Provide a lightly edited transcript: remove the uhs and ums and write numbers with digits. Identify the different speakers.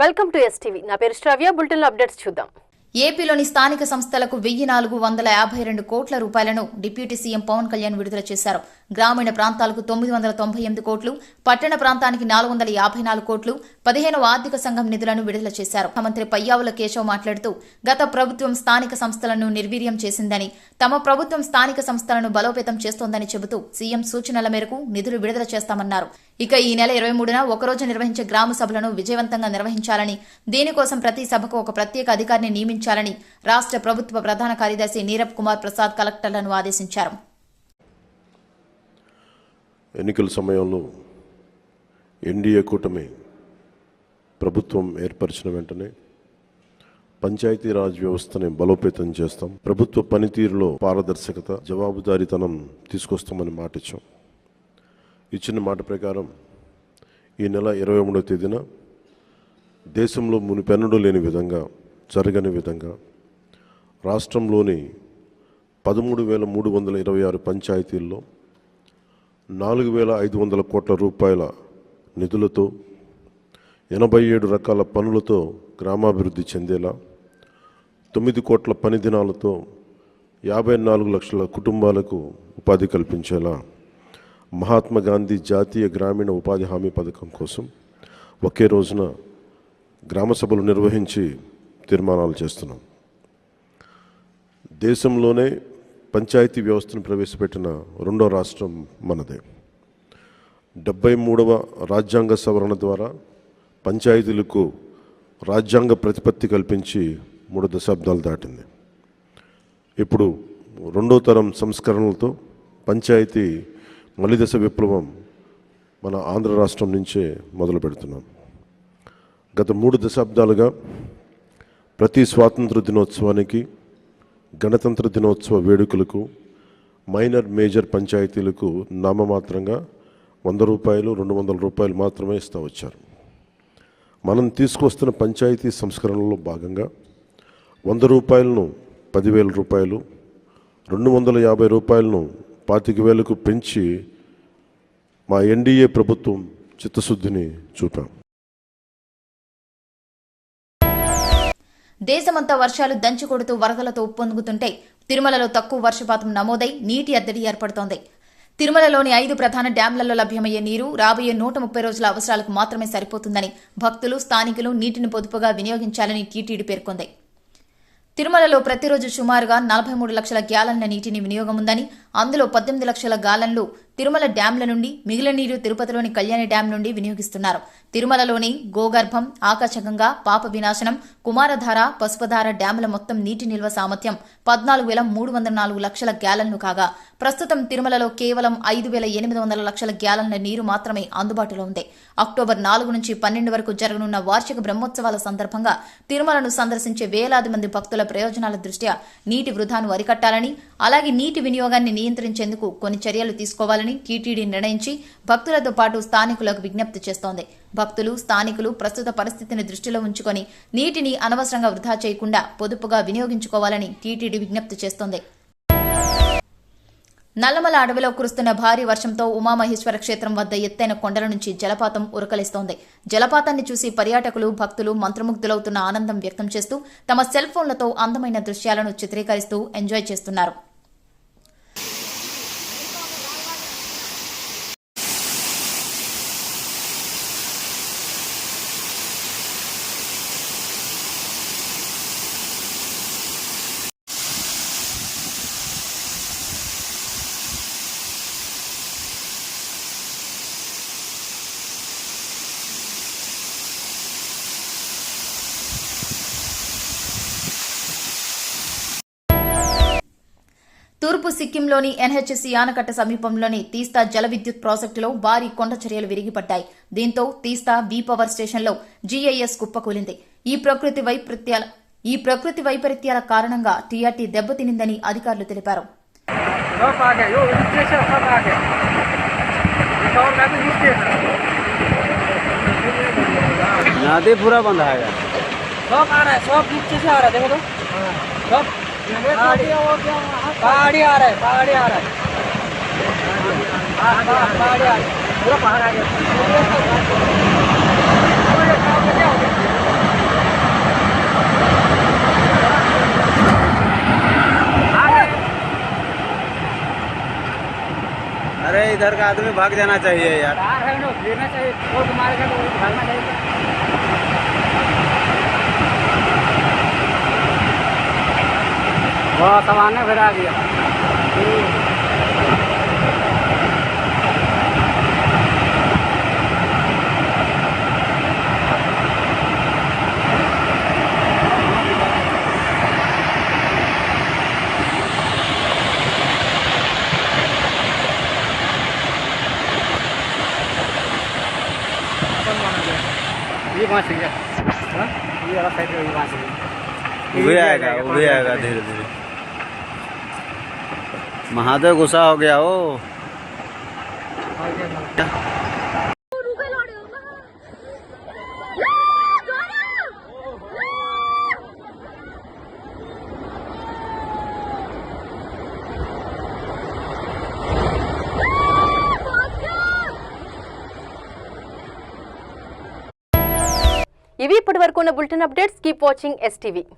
Speaker 1: Welcome to STV. నా పేరు శ్రావ్య. Bulletin updates చూద్దాం.
Speaker 2: ఏపీలోని స్థానిక సంస్థలకు 1452 కోట్ల రూపాయలను డిప్యూటీ సీఎం పవన్ కళ్యాణ్ విడుదల చేశారు. గ్రామీణ ప్రాంతాలకు 998 కోట్లు, పట్టణ ప్రాంతానికి 454 కోట్లు 15వ ఆర్థిక సంఘం నిధులను విడుదల చేశారు. మంత్రి పయ్యావుల కేశవ్ మాట్లాడుతూ గత ప్రభుత్వం స్థానిక సంస్థలను నిర్వీర్యం చేసిందని, తమ ప్రభుత్వం స్థానిక సంస్థలను బలోపేతం చేస్తోందని చెబుతూ సీఎం సూచనల మేరకు నిధులు విడుదల చేస్తామన్నారు. ఇక ఈ నెల 23న ఒకరోజు నిర్వహించే గ్రామ సభలను విజయవంతంగా నిర్వహించాలని, దీనికోసం ప్రతి సభకు ఒక ప్రత్యేక అధికారిని నియమించాలని రాష్ట్ర ప్రభుత్వ ప్రధాన కార్యదర్శి నీరబ్ కుమార్ ప్రసాద్ కలెక్టర్లను ఆదేశించారు.
Speaker 3: ఎన్నికల సమయంలో ఎన్డీఏ కూటమి ప్రభుత్వం ఏర్పరిచిన వెంటనే పంచాయతీరాజ్ వ్యవస్థని బలోపేతం చేస్తాం, ప్రభుత్వ పనితీరులో పారదర్శకత, జవాబుదారీతనం తీసుకొస్తామని మాట ఇచ్చాం. ఇచ్చిన మాట ప్రకారం ఈ నెల 23వ తేదీన దేశంలో మునిపెన్నడూ లేని విధంగా, జరగని విధంగా రాష్ట్రంలోని 13,326 పంచాయతీల్లో 4,500 కోట్ల రూపాయల నిధులతో 87 రకాల పనులతో గ్రామాభివృద్ధి చెందేలా, 9 కోట్ల పని దినాలతో 54 లక్షల కుటుంబాలకు ఉపాధి కల్పించేలా మహాత్మా గాంధీ జాతీయ గ్రామీణ ఉపాధి హామీ పథకం కోసం ఒకే రోజున గ్రామ సభలు నిర్వహించి తీర్మానాలు చేస్తున్నాం. దేశంలోనే పంచాయతీ వ్యవస్థను ప్రవేశపెట్టిన రెండో రాష్ట్రం మనదే. 73వ రాజ్యాంగ సవరణ ద్వారా పంచాయతీలకు రాజ్యాంగ ప్రతిపత్తి కల్పించి 3 దశాబ్దాలు దాటింది. ఇప్పుడు రెండో తరం సంస్కరణలతో పంచాయతీ మలిదశ విప్లవం మన ఆంధ్ర రాష్ట్రం నుంచే మొదలు పెడుతున్నాం. గత 3 దశాబ్దాలుగా ప్రతి స్వాతంత్ర దినోత్సవానికి, గణతంత్ర దినోత్సవ వేడుకలకు మైనర్ మేజర్ పంచాయతీలకు నామమాత్రంగా 100 రూపాయలు, 200 రూపాయలు మాత్రమే ఇస్తూ వచ్చారు. మనం తీసుకొస్తున్న పంచాయతీ సంస్కరణలో భాగంగా 100 రూపాయలను 10,000 రూపాయలు, 250 రూపాయలను 25,000కు పెంచి మా ఎన్డీఏ ప్రభుత్వం చిత్తశుద్ధిని చూపాం.
Speaker 2: దేశమంతా వర్షాలు దంచుకొడుతూ వరదలతో ఉప్పొంగుతుంటే తిరుమలలో తక్కువ వర్షపాతం నమోదై నీటి ఎద్దడి ఏర్పడుతోంది. తిరుమలలోని 5 ప్రధాన డ్యాంలలో లభ్యమయ్యే నీరు రాబోయే 130 రోజుల అవసరాలకు మాత్రమే సరిపోతుందని భక్తులు, స్థానికులు నీటిని పొదుపుగా వినియోగించాలని టీటీడీ పేర్కొంది. తిరుమలలో ప్రతిరోజు సుమారుగా 43 లక్షల గ్యాలన్ల నీటిని వినియోగం ఉందని, అందులో 18 లక్షల గ్యాలన్లు తిరుమల డ్యాంల నుండి, మిగిలిన నీరు తిరుపతిలోని కళ్యాణి డ్యాం నుండి వినియోగిస్తున్నారు. తిరుమలలోని గోగర్భం, ఆకాశగంగా, పాప వినాశనం, కుమారధార, పసుపధార డ్యాంల మొత్తం నీటి నిల్వ సామర్థ్యం 14,304 లక్షల గ్యాలన్లు కాగా, ప్రస్తుతం తిరుమలలో కేవలం 5,800 లక్షల గ్యాలన్ల నీరు మాత్రమే అందుబాటులో ఉంది. అక్టోబర్ 4 నుంచి 12 వరకు జరగనున్న వార్షిక బ్రహ్మోత్సవాల సందర్భంగా తిరుమలను సందర్శించే వేలాది మంది భక్తుల ప్రయోజనాల దృష్ట్యా నీటి వృధాను అరికట్టాలని, అలాగే నీటి వినియోగాన్ని నియంత్రించేందుకు కొన్ని చర్యలు తీసుకోవాలని టీటీడీ నిర్ణయించి భక్తులతో పాటు స్థానికులకు విజ్ఞప్తి చేస్తోంది. భక్తులు, స్థానికులు ప్రస్తుత పరిస్థితిని దృష్టిలో ఉంచుకొని నీటిని అనవసరంగా వృధా చేయకుండా పొదుపుగా వినియోగించుకోవాలని టీటీడీ విజ్ఞప్తి చేస్తోంది. నల్లమల అడవిలో కురుస్తున్న భారీ వర్షంతో ఉమామహేశ్వర క్షేత్రం వద్ద ఎత్తైన కొండల నుంచి జలపాతం ఉరకలిస్తోంది. జలపాతాన్ని చూసి పర్యాటకులు, భక్తులు మంత్రముగ్ధులవుతున్న ఆనందం వ్యక్తం చేస్తూ తమ సెల్ ఫోన్లతో అందమైన దృశ్యాలను చిత్రీకరిస్తూ ఎంజాయ్ చేస్తున్నారు. తూర్పు సిక్కింలోని ఎన్హెచ్సి ఆనకట్ట సమీపంలోని తీస్తా జల విద్యుత్ ప్రాజెక్టులో భారీ కొండ చర్యలు విరిగిపడ్డాయి. దీంతో తీస్తా బి పవర్ స్టేషన్లో జీఐఎస్ కుప్పకూలింది. ఈ ప్రకృతి వైపరీత్యాల కారణంగా టీఆర్టీ దెబ్బతినిందని అధికారులు తెలిపారు.
Speaker 4: पहाड़ी आ रहा है पहाड़ी आ रहा है पूरा पहाड़ आ गया
Speaker 5: इधर का आदमी भाग जाना चाहिए यार।
Speaker 4: कार है ना, गिरना चाहिए, ठोक मारेगा तो भागना चाहिए। वो सामान फिर आ गया। ये वहाँ से गया, हाँ? ये वाला साइड में वहाँ से गया।
Speaker 5: वो भी आएगा धीरे धीरे। महादेव गुस्सा हो गया हो।
Speaker 1: ఇవి ఇప్పటివరకు ఉన్న bulletin updates. Keep watching STV.